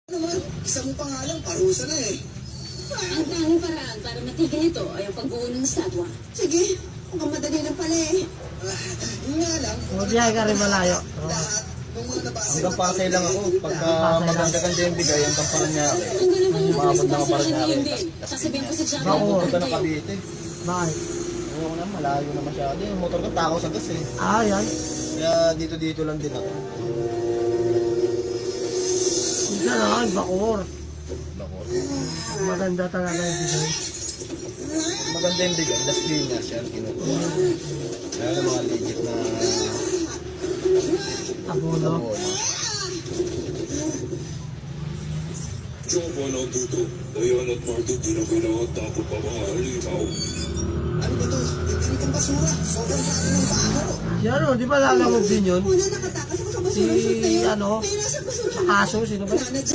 Naman, isa mo pa nga lang, parusa na eh. Ang tanging paraan para matigil ito ay ang pagbuo ng statwa. Sige, mukhang madali lang pala eh. Yun nga lang. Mabiyahe ka rin malayo. Lahat ng mga nabasa. Hanggang Pasay lang ako. Pagka maganda-ganda yung bigay, hanggang Paranaque. Kung ganun ba yung Umabot na ako sa Paranaque. ngayon din? Sasabihin ko sa Jack. Bako. Punta na Cavite. Bakit? Oo na, malayo na masyado. Yung motor ko takaw sa gas eh. Ah, yan. Kaya dito-dito lang din ako. Isa na, Bacoor. Lako. Maganda talaga yung design. Maganda yung bigay. Las Piñas yan kinukuha. Kaya yung mga legit na Abono. abono. Jowa ng tuto, Dayan at Marto di na kailangan takot pa mga halimaw. Ano ba to? Hindi kang basura. Sobrang dami ng baho. Si ano, di ba lalamog din yun? Una nakatakas ako sa Si basura shoot na yun. ano, May nasa basura sa kaso, sino ba? Wala na dyan.